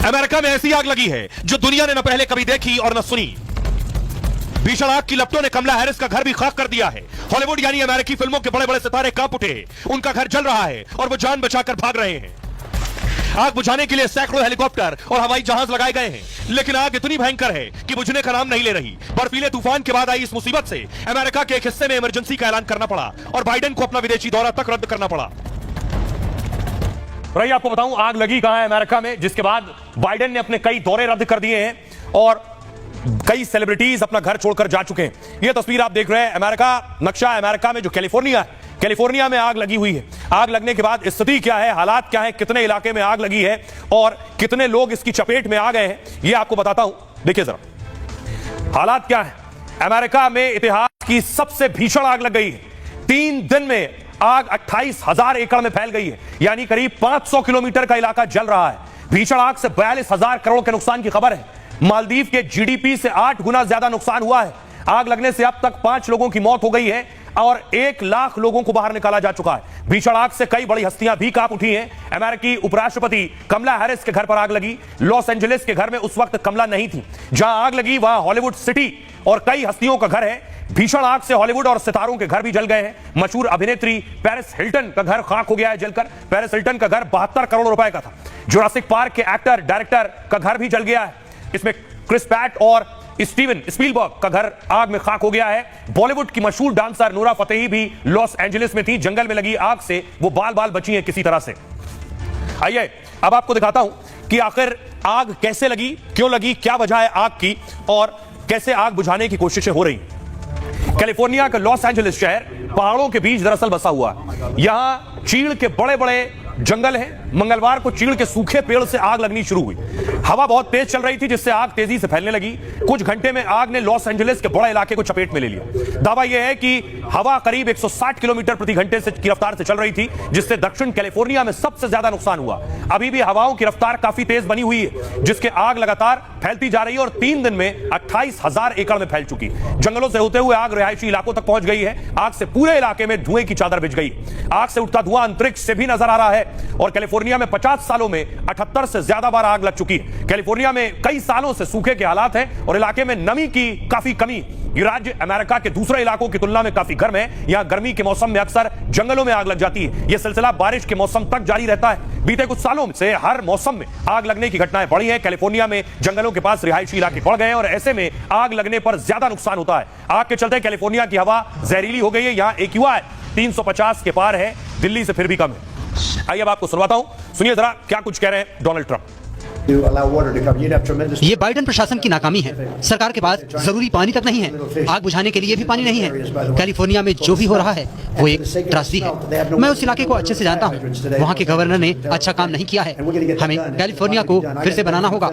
America में ऐसी आग लगी है जो दुनिया ने न पहले कभी देखी और न सुनी। भीषण आग की लपटों ने कमला हैरिस का घर भी खाक कर दिया है। हॉलीवुड यानी अमेरिकी फिल्मों के बड़े बड़े सितारे कांप उठे। उनका घर जल रहा है और वो जान बचाकर भाग रहे हैं। आग बुझाने के लिए सैकड़ों हेलीकॉप्टर और हवाई जहाज लगाए गए हैं, लेकिन आग इतनी भयंकर है कि बुझने का नाम नहीं ले रही। बर्फीले तूफान के बाद आई इस मुसीबत से अमेरिका के एक हिस्से में इमरजेंसी का ऐलान करना पड़ा और बाइडेन को अपना विदेशी दौरा तक रद्द करना पड़ा। रही आपको बताऊं आग लगी कहां है अमेरिका में, जिसके बाद बाइडेन ने अपने कई दौरे रद्द कर दिए हैं और कई सेलिब्रिटीज अपना घर छोड़कर जा चुके हैं। यह तस्वीर आप देख रहे हैं अमेरिका नक्शा अमेरिका में जो कैलिफोर्निया में आग लगी हुई है। आग लगने के बाद स्थिति क्या है, हालात क्या है, कितने इलाके में आग लगी है और कितने लोग इसकी चपेट में आ गए हैं, यह आपको बताता हूं। देखिए जरा हालात क्या है। अमेरिका में इतिहास की सबसे भीषण आग लग गई है। 3 दिन में आग 28,000 एकड़ में फैल गई है, यानी करीब 500 किलोमीटर का इलाका जल रहा है। भीषण आग से 42,000 करोड़ के नुकसान की खबर है। मालदीव के जीडीपी से 8 गुना ज्यादा नुकसान हुआ है। आग लगने से अब तक 5 लोगों की मौत हो गई है और 1 लाख लोगों को बाहर निकाला जा चुका है। भीषण आग से कई बड़ी हस्तियां भी कांप उठी हैं। अमेरिकी उपराष्ट्रपति कमला हैरिस के घर पर आग लगी। लॉस एंजलिस के घर में उस वक्त कमला नहीं थी। जहां आग लगी वहां हॉलीवुड सिटी और कई हस्तियों का घर है। भीषण आग से हॉलीवुड और सितारों के घर भी जल गए हैं। मशहूर अभिनेत्री पेरिस हिल्टन का घर खाक हो गया है जलकर। पेरिस हिल्टन का घर 72 करोड़ रुपए का था। जुरासिक पार्क के एक्टर डायरेक्टर का घर भी जल गया है। इसमें क्रिस पैट और स्टीवन स्पीलबर्ग का घर आग में खाक हो गया है। बॉलीवुड की मशहूर डांसर नूरा फतेही भी लॉस एंजलिस में थी। जंगल में लगी आग से वो बाल बाल बची हैं किसी तरह से। आइए अब आपको दिखाता हूं कि आखिर आग कैसे लगी, क्यों लगी, क्या वजह है आग की और कैसे आग बुझाने की कोशिशें हो रही। कैलिफोर्निया का लॉस एंजलिस शहर पहाड़ों के बीच दरअसल बसा हुआ है। यहां चीड़ के बड़े बड़े जंगल है। मंगलवार को चीड़ के सूखे पेड़ से आग लगनी शुरू हुई। हवा बहुत तेज चल रही थी जिससे आग तेजी से फैलने लगी। कुछ घंटे में आग ने लॉस एंजलिस के बड़े इलाके को चपेट में ले लिया। दावा यह है कि हवा करीब 160 किलोमीटर प्रति घंटे की रफ्तार से चल रही थी, जिससे दक्षिण कैलिफोर्निया में सबसे ज्यादा नुकसान हुआ। अभी भी हवाओं की रफ्तार काफी तेज बनी हुई है, जिसके आग लगातार फैलती जा रही है और 3 दिन में 28,000 एकड़ में फैल चुकी। जंगलों से होते हुए आग रिहायशी इलाकों तक पहुंच गई है। आग से पूरे इलाके में धुएं की चादर बिछ गई। आग से उठता धुआं अंतरिक्ष से भी नजर आ रहा है और कैलिफोर्निया में 50 सालों में 78 से ज्यादा बार आग लग चुकी है। कैलिफोर्निया में कई सालों से सूखे के हालात हैं और इलाके में नमी की काफी कमी। ये राज्य अमेरिका के दूसरे इलाकों की तुलना में काफी गर्म है। यहां गर्मी के मौसम में अक्सर जंगलों में आग लग जाती है। यह सिलसिला बारिश के मौसम तक जारी रहता है। बीते कुछ सालों से हर मौसम में आग लगने की घटनाएं बढ़ी हैं। कैलिफोर्निया में जंगलों के पास रिहायशी इलाके बढ़ गए हैं और ऐसे में आग लगने पर ज्यादा नुकसान होता है। आग के चलते कैलिफोर्निया की हवा जहरीली हो गई है। यहां AQI 350 के पार है, दिल्ली से फिर भी कम है। आइए अब आपको सुनवाता हूं, सुनिए जरा क्या कुछ कह रहे हैं डोनाल्ड ट्रंप। ये बाइडेन प्रशासन की नाकामी है। सरकार के पास जरूरी पानी तक नहीं है। आग बुझाने के लिए भी पानी नहीं है। कैलिफोर्निया में जो भी हो रहा है वो एक त्रासदी है। मैं उस इलाके को अच्छे से जानता हूँ। वहाँ के गवर्नर ने अच्छा काम नहीं किया है। हमें कैलिफोर्निया को फिर से बनाना होगा।